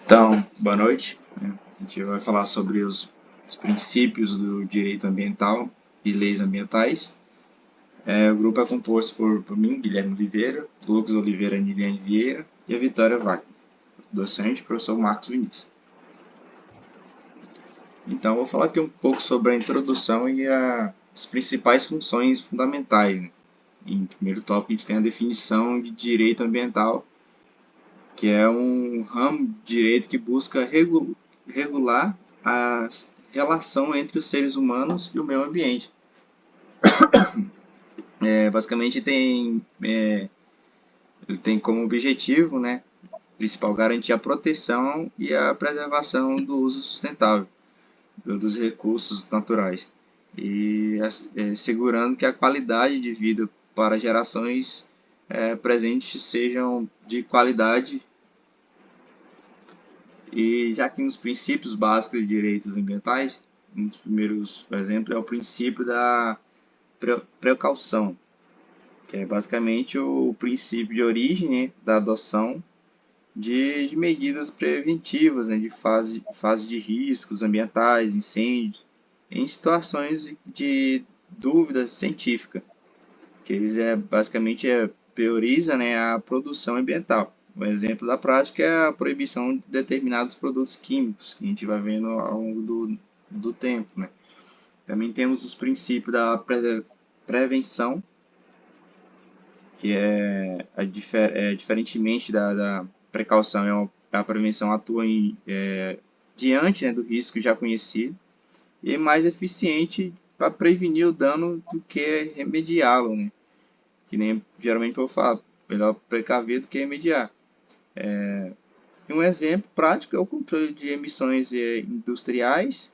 Então, boa noite. A gente vai falar sobre os princípios do direito ambiental e leis ambientais. O grupo é composto por mim, Guilherme Oliveira, Lucas Oliveira, Niliane Vieira e a Vitória Wagner, docente, professor Marcos Vinícius. Então, vou falar aqui um pouco sobre a introdução e as principais funções fundamentais, né? Em primeiro tópico, a gente tem a definição de direito ambiental, que é um ramo de direito que busca regular a relação entre os seres humanos e o meio ambiente. Basicamente ele tem como objetivo, né, principal garantir a proteção e a preservação do uso sustentável dos recursos naturais e segurando que a qualidade de vida para gerações presentes sejam de qualidade. E já que nos princípios básicos de direitos ambientais, um dos primeiros, por exemplo, é o princípio da precaução, que é basicamente o princípio de origem, né, da adoção de medidas preventivas, né, de fase de riscos ambientais, incêndios, em situações de dúvida científica, que eles basicamente prioriza, né, a produção ambiental. Um exemplo da prática é a proibição de determinados produtos químicos, que a gente vai vendo ao longo do tempo, né? Também temos os princípios da prevenção, que diferentemente da precaução, a prevenção atua diante, né, do risco já conhecido e é mais eficiente para prevenir o dano do que remediá-lo, né? Que nem geralmente eu falo, melhor precaver do que remediar. Um exemplo prático é o controle de emissões industriais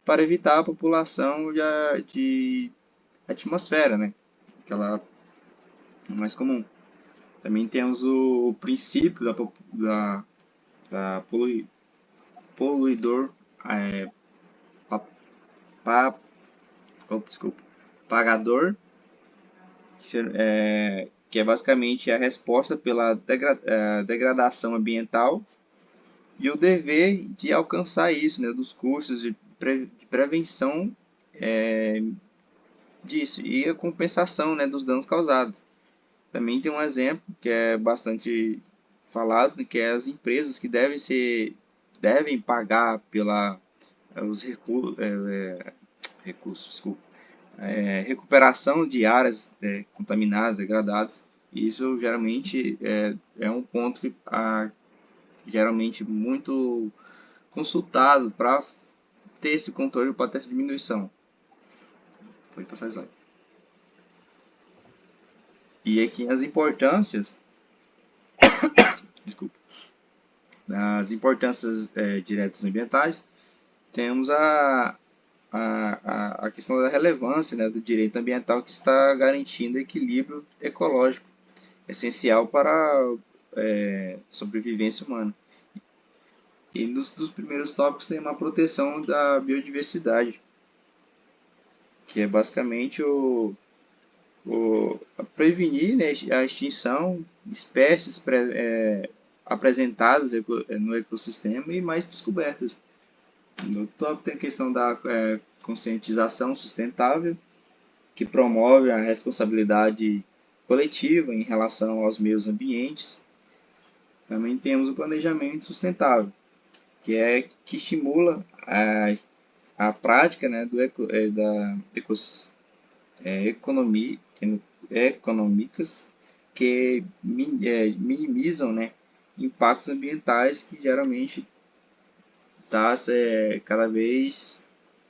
para evitar a população de atmosfera, né? Aquela mais comum. Também temos o princípio da poluidor é, pa, pa, desculpa, pagador, que é basicamente a resposta pela degradação ambiental e o dever de alcançar isso, né, dos cursos de prevenção disso e a compensação, né, dos danos causados. Também tem um exemplo que é bastante falado, que é as empresas que devem pagar pela os recursos, desculpa, recuperação de áreas contaminadas, degradadas. Isso geralmente é um ponto que geralmente muito consultado para ter esse controle, para ter essa diminuição. Pode passar slide. E aqui as importâncias, desculpa, as importâncias diretas ambientais, temos a questão da relevância, né, do direito ambiental que está garantindo equilíbrio ecológico, essencial para a sobrevivência humana. E dos primeiros tópicos tem uma proteção da biodiversidade, que é basicamente prevenir, né, a extinção de espécies apresentadas no ecossistema e mais descobertas. No tópico tem a questão da conscientização sustentável, que promove a responsabilidade coletiva em relação aos meios ambientes. Também temos o planejamento sustentável, que estimula a prática, né, da economia, econômicas que minimizam, né, impactos ambientais que geralmente está cada vez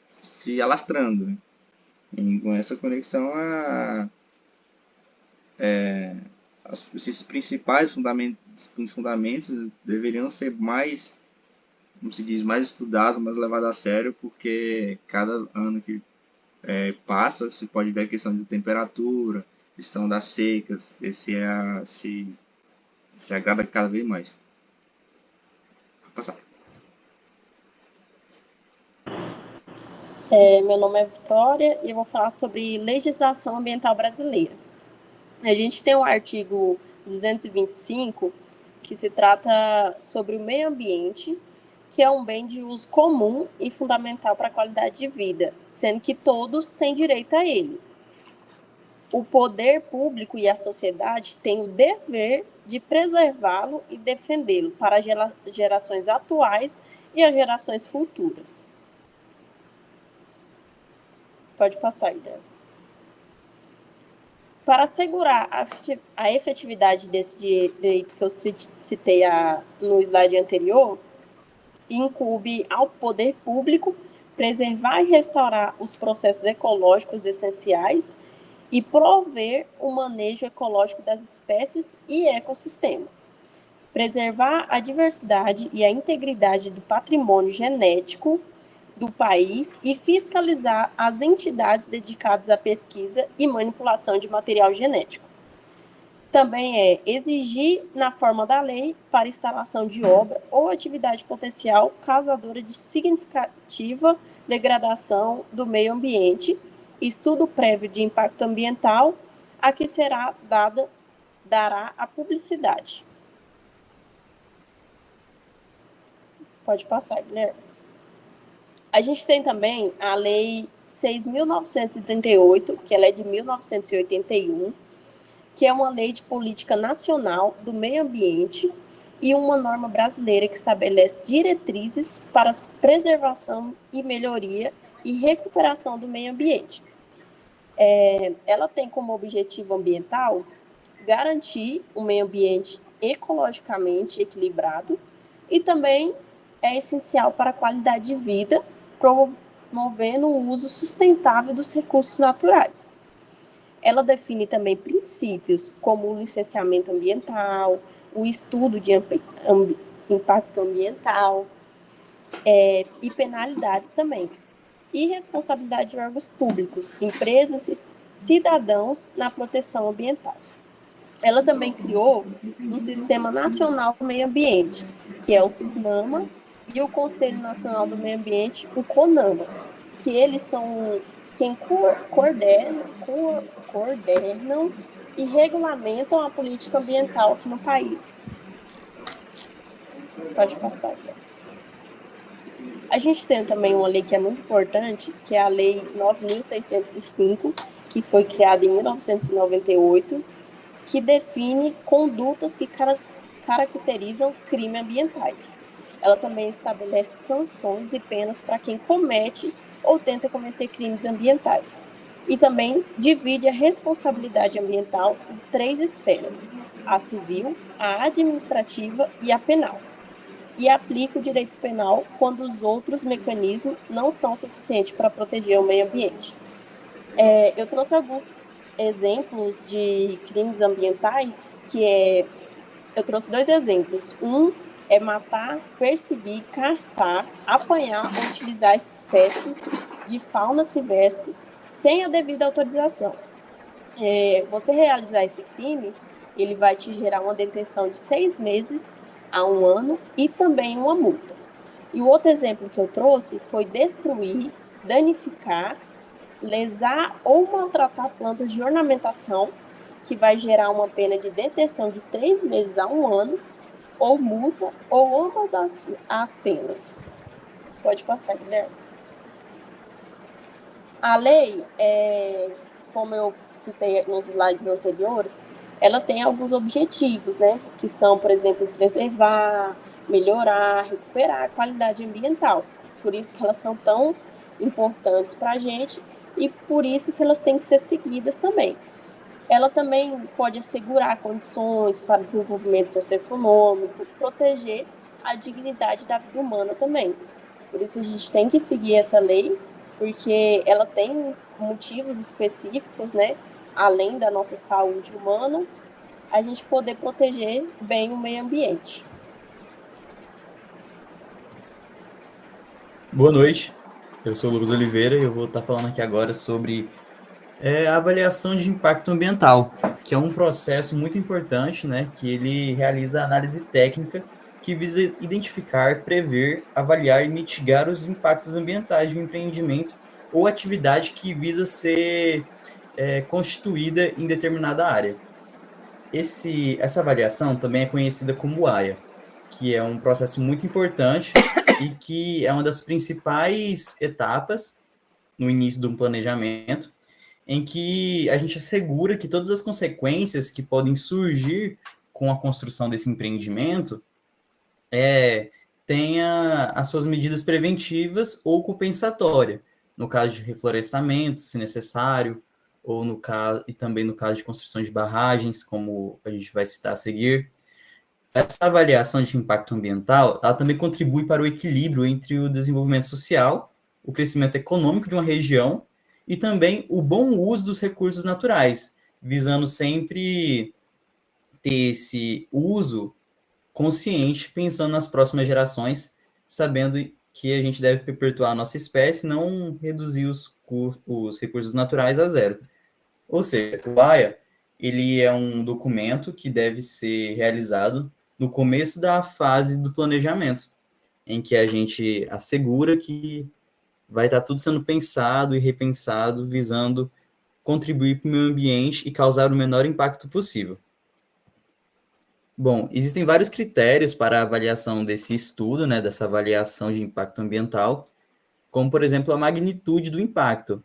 se alastrando, né? E com essa conexão esses principais fundamentos deveriam ser mais, como se diz, mais estudados, mais levados a sério, porque cada ano que passa, se pode ver a questão de temperatura, questão das secas, se agrada cada vez mais. Vou passar. Meu nome é Vitória e eu vou falar sobre legislação ambiental brasileira. A gente tem o artigo 225 que se trata sobre o meio ambiente, que é um bem de uso comum e fundamental para a qualidade de vida, sendo que todos têm direito a ele. O poder público e a sociedade têm o dever de preservá-lo e defendê-lo para as gerações atuais e as gerações futuras. Pode passar, Ida. Para assegurar a efetividade desse direito que eu citei no slide anterior, incumbe ao poder público preservar e restaurar os processos ecológicos essenciais e prover o manejo ecológico das espécies e ecossistema. Preservar a diversidade e a integridade do patrimônio genético do país e fiscalizar as entidades dedicadas à pesquisa e manipulação de material genético. Também é exigir, na forma da lei, para instalação de obra ou atividade potencial causadora de significativa degradação do meio ambiente, estudo prévio de impacto ambiental, a que dará a publicidade. Pode passar, Guilherme. A gente tem também a Lei 6.938, que ela é de 1981, que é uma lei de política nacional do meio ambiente e uma norma brasileira que estabelece diretrizes para a preservação e melhoria e recuperação do meio ambiente. Ela tem como objetivo ambiental garantir um meio ambiente ecologicamente equilibrado e também é essencial para a qualidade de vida, promovendo o uso sustentável dos recursos naturais. Ela define também princípios como o licenciamento ambiental, o estudo de impacto ambiental e penalidades também. E responsabilidade de órgãos públicos, empresas e cidadãos na proteção ambiental. Ela também criou um Sistema Nacional do Meio Ambiente, que é o CISNAMA, e o Conselho Nacional do Meio Ambiente, o CONAMA, que eles são quem coordenam e regulamentam a política ambiental aqui no país. Pode passar aqui. A gente tem também uma lei que é muito importante, que é a Lei 9.605, que foi criada em 1998, que define condutas que caracterizam crimes ambientais. Ela também estabelece sanções e penas para quem comete ou tenta cometer crimes ambientais. E também divide a responsabilidade ambiental em 3 esferas: a civil, a administrativa e a penal. E aplica o direito penal quando os outros mecanismos não são suficientes para proteger o meio ambiente. Eu trouxe alguns exemplos de crimes ambientais, eu trouxe 2 exemplos. Um é matar, perseguir, caçar, apanhar ou utilizar espécies de fauna silvestre sem a devida autorização. Você realizar esse crime, ele vai te gerar uma detenção de 6 meses a 1 ano e também uma multa. E o outro exemplo que eu trouxe foi destruir, danificar, lesar ou maltratar plantas de ornamentação, que vai gerar uma pena de detenção de 3 meses a 1 ano, ou multa, ou ambas as penas. Pode passar, Guilherme. A lei, como eu citei nos slides anteriores, ela tem alguns objetivos, né? Que são, por exemplo, preservar, melhorar, recuperar a qualidade ambiental. Por isso que elas são tão importantes para a gente e por isso que elas têm que ser seguidas também. Ela também pode assegurar condições para o desenvolvimento socioeconômico, proteger a dignidade da vida humana também. Por isso a gente tem que seguir essa lei, porque ela tem motivos específicos, né? Além da nossa saúde humana, a gente poder proteger bem o meio ambiente. Boa noite, eu sou o Lucas Oliveira e eu vou estar falando aqui agora sobre a avaliação de impacto ambiental, que é um processo muito importante, né, que ele realiza a análise técnica que visa identificar, prever, avaliar e mitigar os impactos ambientais de um empreendimento ou atividade que visa ser constituída em determinada área. Essa avaliação também é conhecida como AIA, que é um processo muito importante e que é uma das principais etapas no início de um planejamento, em que a gente assegura que todas as consequências que podem surgir com a construção desse empreendimento tenha as suas medidas preventivas ou compensatórias, no caso de reflorestamento, se necessário, ou no caso, e também no caso de construção de barragens, como a gente vai citar a seguir. Essa avaliação de impacto ambiental, ela também contribui para o equilíbrio entre o desenvolvimento social, o crescimento econômico de uma região e também o bom uso dos recursos naturais, visando sempre ter esse uso consciente, pensando nas próximas gerações, sabendo que a gente deve perpetuar a nossa espécie, não reduzir os recursos naturais a zero. Ou seja, o AIA, ele é um documento que deve ser realizado no começo da fase do planejamento, em que a gente assegura que vai estar tudo sendo pensado e repensado, visando contribuir para o meio ambiente e causar o menor impacto possível. Bom, existem vários critérios para a avaliação desse estudo, né, dessa avaliação de impacto ambiental, como, por exemplo, a magnitude do impacto.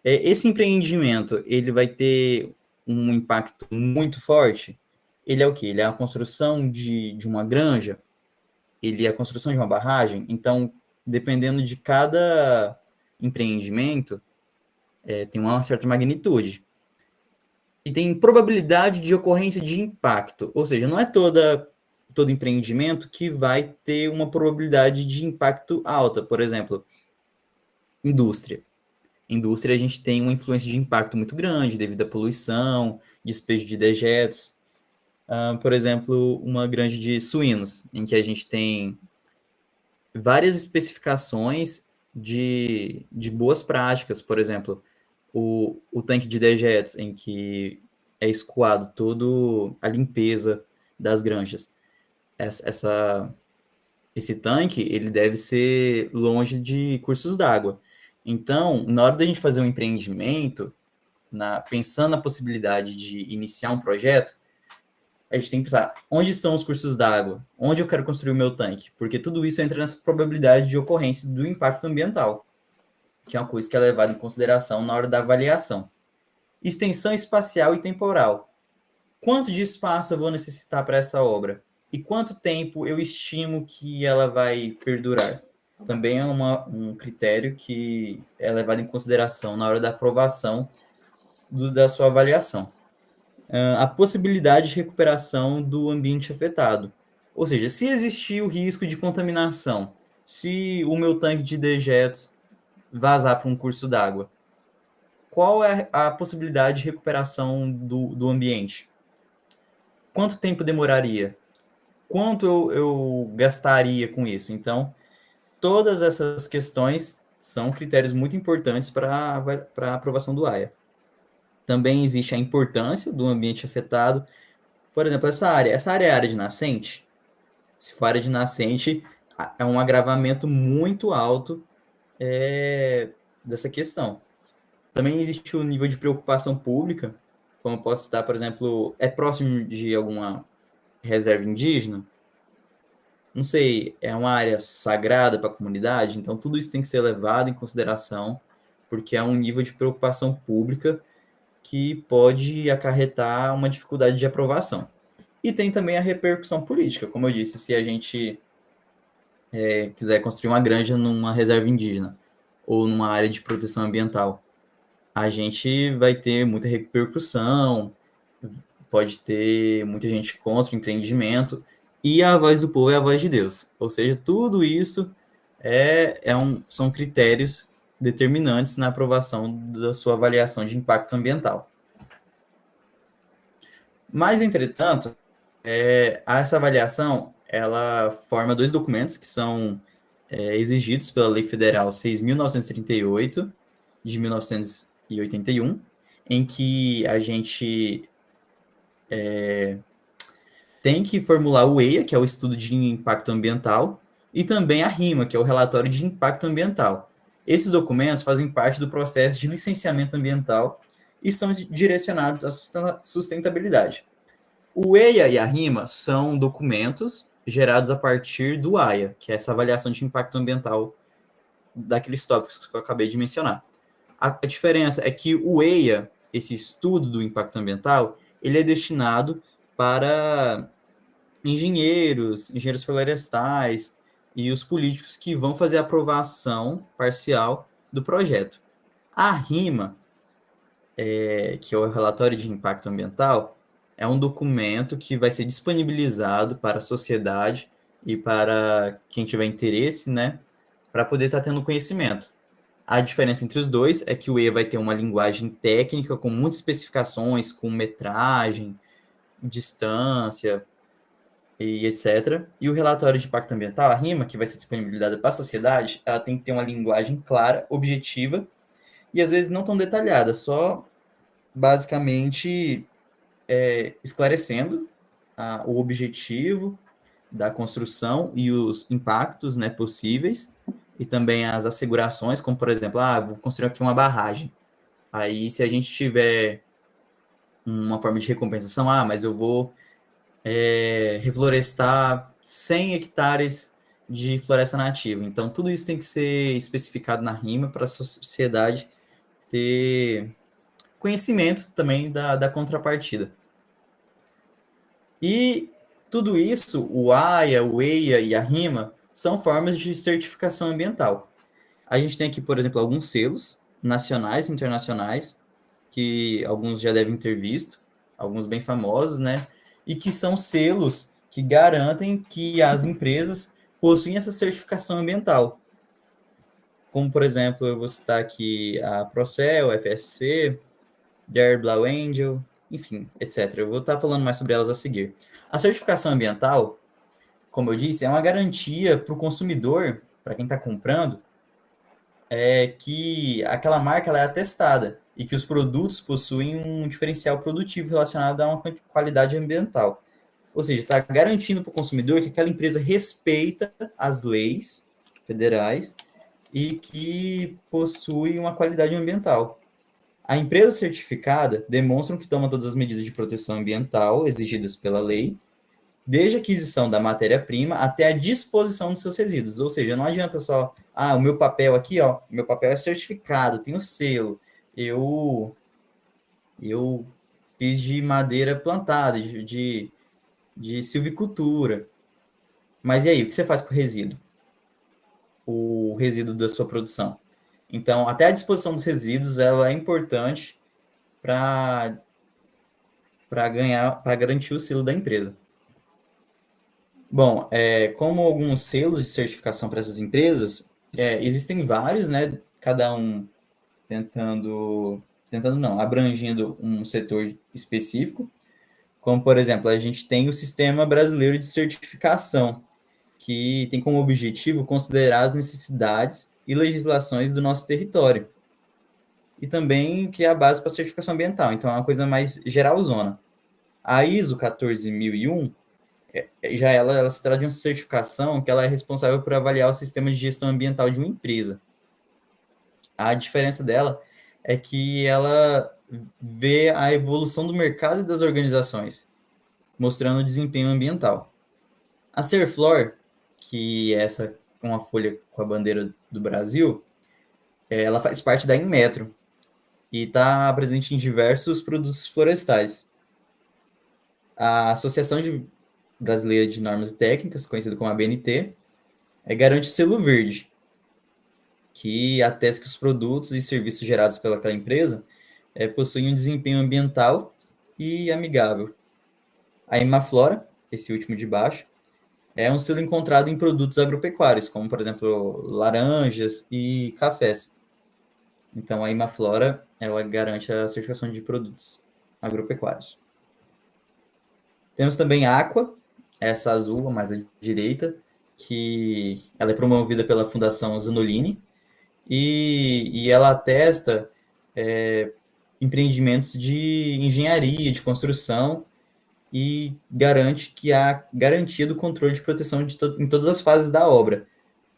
Esse empreendimento, ele vai ter um impacto muito forte? Ele é o quê? Ele é a construção de uma granja? Ele é a construção de uma barragem? Então, dependendo de cada empreendimento, tem uma certa magnitude. E tem probabilidade de ocorrência de impacto, ou seja, não é todo empreendimento que vai ter uma probabilidade de impacto alta. Por exemplo, indústria. Indústria, a gente tem uma influência de impacto muito grande devido à poluição, despejo de dejetos. Por exemplo, uma granja de suínos, em que a gente tem várias especificações de boas práticas. Por exemplo, o tanque de dejetos, em que é escoado toda a limpeza das granjas. Esse tanque, ele deve ser longe de cursos d'água. Então, na hora da gente fazer um empreendimento, pensando na possibilidade de iniciar um projeto, a gente tem que pensar, onde estão os cursos d'água? Onde eu quero construir o meu tanque? Porque tudo isso entra nessa probabilidade de ocorrência do impacto ambiental, que é uma coisa que é levada em consideração na hora da avaliação. Extensão espacial e temporal. Quanto de espaço eu vou necessitar para essa obra? E quanto tempo eu estimo que ela vai perdurar? Também é um critério que é levado em consideração na hora da aprovação da sua avaliação. A possibilidade de recuperação do ambiente afetado. Ou seja, se existir o risco de contaminação, se o meu tanque de dejetos vazar para um curso d'água, qual é a possibilidade de recuperação do ambiente? Quanto tempo demoraria? Quanto eu gastaria com isso? Então, todas essas questões são critérios muito importantes para a aprovação do AIA. Também existe a importância do ambiente afetado. Por exemplo, essa área é área de nascente? Se for área de nascente, é um agravamento muito alto dessa questão. Também existe o nível de preocupação pública, como eu posso citar, por exemplo, é próximo de alguma reserva indígena? Não sei, é uma área sagrada para a comunidade, então tudo isso tem que ser levado em consideração, porque é um nível de preocupação pública que pode acarretar uma dificuldade de aprovação. E tem também a repercussão política, como eu disse, se a gente quiser construir uma granja numa reserva indígena ou numa área de proteção ambiental, a gente vai ter muita repercussão, pode ter muita gente contra o empreendimento, e a voz do povo é a voz de Deus. Ou seja, tudo isso são critérios determinantes na aprovação da sua avaliação de impacto ambiental. Mas, entretanto, essa avaliação, ela forma dois documentos que são exigidos pela Lei Federal 6.938, de 1981, em que a gente tem que formular o EIA, que é o Estudo de Impacto Ambiental, e também a RIMA, que é o Relatório de Impacto Ambiental. Esses documentos fazem parte do processo de licenciamento ambiental e são direcionados à sustentabilidade. O EIA e a RIMA são documentos gerados a partir do AIA, que é essa avaliação de impacto ambiental daqueles tópicos que eu acabei de mencionar. A diferença é que o EIA, esse estudo do impacto ambiental, ele é destinado para engenheiros florestais e os políticos que vão fazer a aprovação parcial do projeto. A RIMA, que é o relatório de impacto ambiental, é um documento que vai ser disponibilizado para a sociedade e para quem tiver interesse, né, para poder estar tendo conhecimento. A diferença entre os dois é que o EIA vai ter uma linguagem técnica com muitas especificações, com metragem, distância e etc. E o relatório de impacto ambiental, a RIMA, que vai ser disponibilizada para a sociedade, ela tem que ter uma linguagem clara, objetiva e às vezes não tão detalhada, só basicamente esclarecendo o objetivo da construção e os impactos, né, possíveis, e também as assegurações, como por exemplo, vou construir aqui uma barragem. Aí, se a gente tiver uma forma de recompensação, mas eu vou reflorestar 100 hectares de floresta nativa. Então, tudo isso tem que ser especificado na RIMA para a sociedade ter conhecimento também da contrapartida. E tudo isso, o AIA, o EIA e a RIMA, são formas de certificação ambiental. A gente tem aqui, por exemplo, alguns selos nacionais e internacionais, que alguns já devem ter visto, alguns bem famosos, né? E que são selos que garantem que as empresas possuem essa certificação ambiental. Como, por exemplo, eu vou citar aqui a Procel, a FSC, Dare Blue Angel, enfim, etc. Eu vou estar falando mais sobre elas a seguir. A certificação ambiental, como eu disse, é uma garantia para o consumidor, para quem está comprando, que aquela marca ela é atestada e que os produtos possuem um diferencial produtivo relacionado a uma qualidade ambiental. Ou seja, está garantindo para o consumidor que aquela empresa respeita as leis federais e que possui uma qualidade ambiental. A empresa certificada demonstra que toma todas as medidas de proteção ambiental exigidas pela lei, desde a aquisição da matéria-prima até a disposição dos seus resíduos. Ou seja, não adianta só, o meu papel aqui, meu papel é certificado, tem o selo, eu fiz de madeira plantada, de silvicultura. Mas e aí, o que você faz com o resíduo? O resíduo da sua produção. Então, até a disposição dos resíduos, ela é importante para garantir o selo da empresa. Bom, como alguns selos de certificação para essas empresas, existem vários, né? Cada um abrangendo um setor específico. Como, por exemplo, a gente tem o Sistema Brasileiro de Certificação, que tem como objetivo considerar as necessidades e legislações do nosso território. E também criar base para certificação ambiental. Então, é uma coisa mais geralzona. A ISO 14001, ela se trata de uma certificação que ela é responsável por avaliar o sistema de gestão ambiental de uma empresa. A diferença dela é que ela vê a evolução do mercado e das organizações, mostrando o desempenho ambiental. A Serflor, que é essa com a folha com a bandeira do Brasil, ela faz parte da Inmetro e está presente em diversos produtos florestais. A Associação Brasileira de Normas e Técnicas, conhecida como ABNT, garante o selo verde, que atesta que os produtos e serviços gerados pelaquela empresa possuem um desempenho ambiental e amigável. A Imaflora, esse último de baixo, é um selo encontrado em produtos agropecuários, como, por exemplo, laranjas e cafés. Então, a Imaflora, ela garante a certificação de produtos agropecuários. Temos também a Aqua, essa azul, a mais à direita, que ela é promovida pela Fundação Zanolini, e ela atesta empreendimentos de engenharia, de construção, e garante que há garantia do controle de proteção em todas as fases da obra,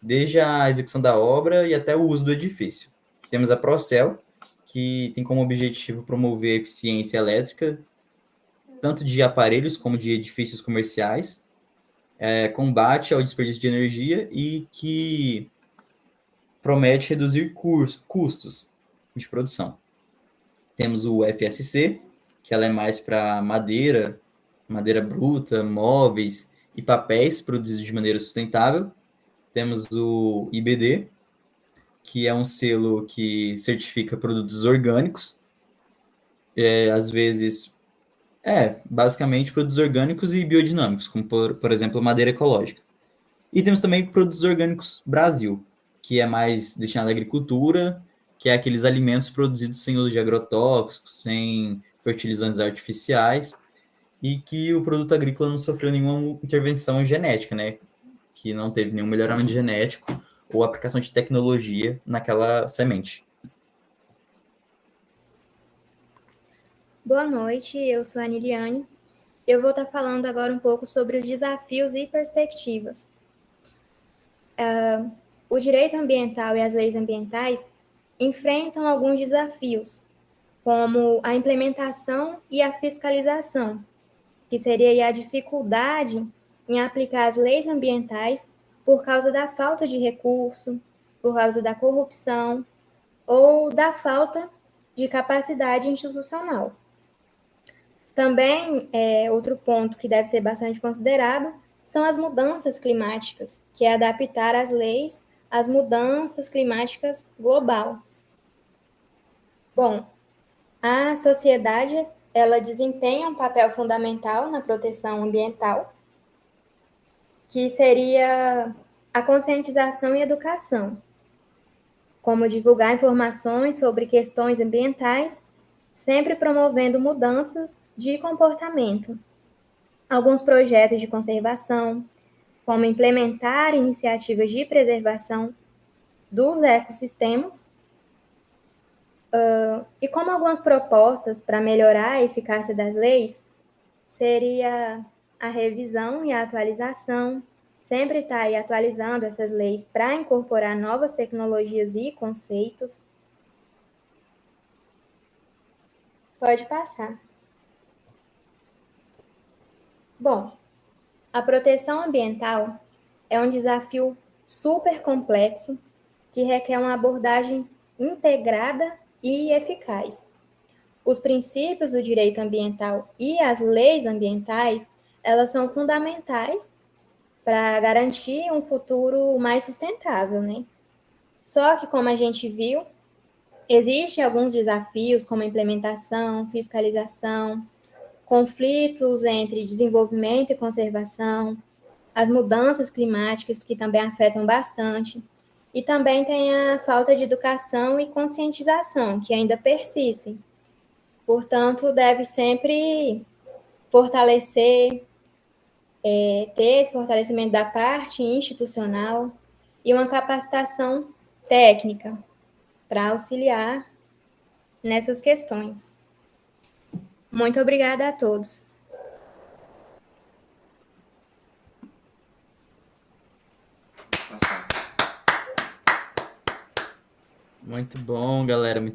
desde a execução da obra e até o uso do edifício. Temos a Procel, que tem como objetivo promover a eficiência elétrica tanto de aparelhos como de edifícios comerciais, combate ao desperdício de energia e que promete reduzir custos de produção. Temos o FSC, que ela é mais para madeira bruta, móveis e papéis produzidos de maneira sustentável. Temos o IBD, que é um selo que certifica produtos orgânicos, às vezes, basicamente produtos orgânicos e biodinâmicos, como, por exemplo, madeira ecológica. E temos também produtos orgânicos Brasil, que é mais destinado à agricultura, que é aqueles alimentos produzidos sem uso de agrotóxicos, sem fertilizantes artificiais, e que o produto agrícola não sofreu nenhuma intervenção genética, né? Que não teve nenhum melhoramento genético ou aplicação de tecnologia naquela semente. Boa noite, eu sou a Niliane. Eu vou estar falando agora um pouco sobre os desafios e perspectivas. O direito ambiental e as leis ambientais enfrentam alguns desafios, como a implementação e a fiscalização, que seria a dificuldade em aplicar as leis ambientais por causa da falta de recurso, por causa da corrupção ou da falta de capacidade institucional. Também, outro ponto que deve ser bastante considerado são as mudanças climáticas, que é adaptar as leis às mudanças climáticas global. Bom, a sociedade, ela desempenha um papel fundamental na proteção ambiental, que seria a conscientização e educação, como divulgar informações sobre questões ambientais, sempre promovendo mudanças de comportamento. Alguns projetos de conservação, como implementar iniciativas de preservação dos ecossistemas, e como algumas propostas para melhorar a eficácia das leis, seria a revisão e a atualização, sempre estar aí atualizando essas leis para incorporar novas tecnologias e conceitos. Pode passar. Bom, a proteção ambiental é um desafio super complexo que requer uma abordagem integrada e eficaz. Os princípios do direito ambiental e as leis ambientais, elas são fundamentais para garantir um futuro mais sustentável, né? Só que, como a gente viu, existem alguns desafios, como a implementação, fiscalização, conflitos entre desenvolvimento e conservação, as mudanças climáticas, que também afetam bastante, e também tem a falta de educação e conscientização, que ainda persistem. Portanto, deve sempre fortalecer, ter esse fortalecimento da parte institucional e uma capacitação técnica para auxiliar nessas questões. Muito obrigada a todos. Muito bom, galera.